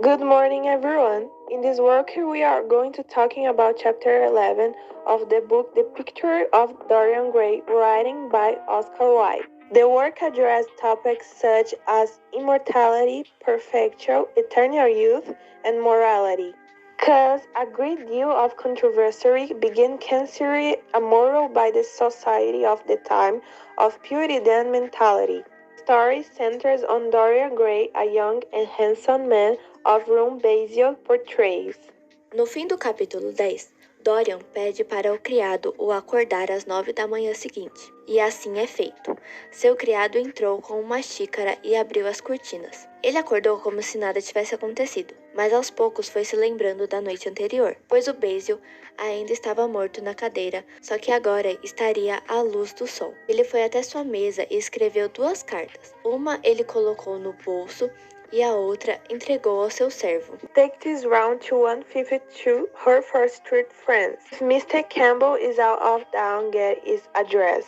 Good morning, everyone. In this work, we are going to talking about chapter 11 of the book The Picture of Dorian Gray, writing by Oscar Wilde. The work addressed topics such as immortality, perfection, eternal youth, and morality. Cause a great deal of controversy began considering amoral by the society of the time of Puritan mentality. The story centers on Dorian Gray, a young and handsome man of whom Basil portrays. No fim do capítulo 10, Dorian pede para o criado o acordar às 9 da manhã seguinte, e assim é feito. Seu criado entrou com uma xícara e abriu as cortinas. Ele acordou como se nada tivesse acontecido, mas aos poucos foi se lembrando da noite anterior, pois o Basil ainda estava morto na cadeira, só que agora estaria à luz do sol. Ele foi até sua mesa e escreveu 2 cartas. Uma ele colocou no bolso e a outra entregou ao seu servo. Take this round to 152 Hertford Street, France. If Mr. Campbell is out of town, get his address.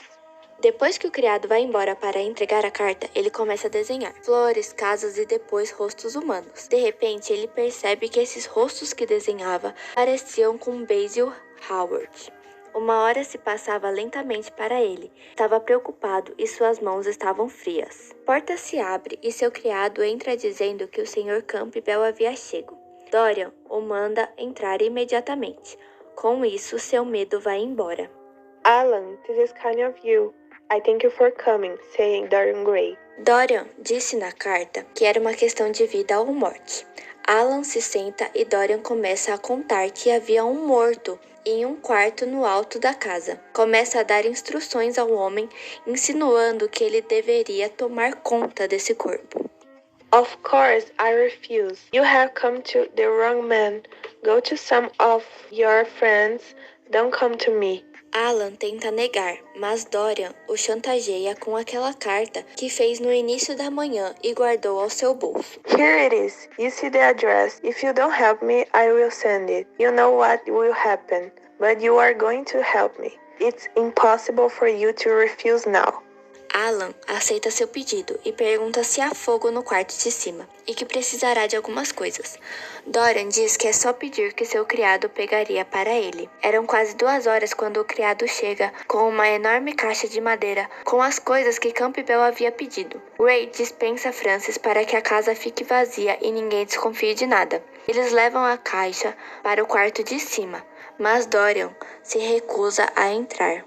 Depois que o criado vai embora para entregar a carta, ele começa a desenhar flores, casas e depois rostos humanos. De repente, ele percebe que esses rostos que desenhava pareciam com Basil Hallward. Uma hora se passava lentamente para ele. Estava preocupado e suas mãos estavam frias. A porta se abre e seu criado entra dizendo que o Sr. Campbell havia chego. Dorian o manda entrar imediatamente. Com isso, seu medo vai embora. Alan, this is kind of you. I thank you for coming, saying Dorian Gray. Dorian disse na carta que era uma questão de vida ou morte. Alan se senta e Dorian começa a contar que havia um morto em um quarto no alto da casa. Começa a dar instruções ao homem, insinuando que ele deveria tomar conta desse corpo. Of course, I refuse. You have come to the wrong man. Go to some of your friends. Don't come to me. Alan tenta negar, mas Dorian o chantageia com aquela carta que fez no início da manhã e guardou ao seu bolso. Here it is. You see the address. If you don't help me, I will send it. You know what will happen, but you are going to help me. It's impossible for you to refuse now. Alan aceita seu pedido e pergunta se há fogo no quarto de cima e que precisará de algumas coisas. Dorian diz que é só pedir que seu criado pegaria para ele. Eram quase 2 horas quando o criado chega com uma enorme caixa de madeira com as coisas que Campbell havia pedido. Gray dispensa Francis para que a casa fique vazia e ninguém desconfie de nada. Eles levam a caixa para o quarto de cima, mas Dorian se recusa a entrar.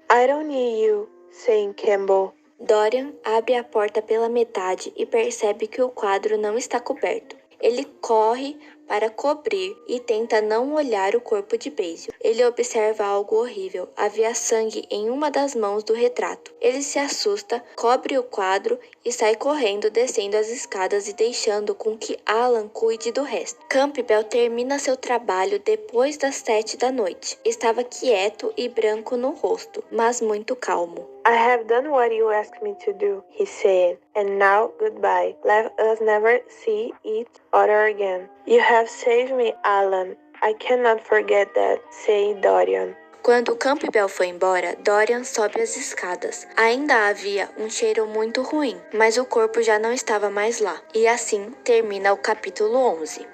I don't need you, saying Campbell. Dorian abre a porta pela metade e percebe que o quadro não está coberto. Ele corre para cobrir e tenta não olhar o corpo de Basil. Ele observa algo horrível. Havia sangue em uma das mãos do retrato. Ele se assusta, cobre o quadro e sai correndo, descendo as escadas e deixando com que Alan cuide do resto. Campbell termina seu trabalho depois das 7 da noite. Estava quieto e branco no rosto, mas muito calmo. I have done what you asked me to do, he said, and now goodbye. Let us never see each other again. You have saved me, Alan. I cannot forget that, said Dorian. Quando Campbell foi embora, Dorian sobe as escadas. Ainda havia um cheiro muito ruim, mas o corpo já não estava mais lá. E assim termina o capítulo 11.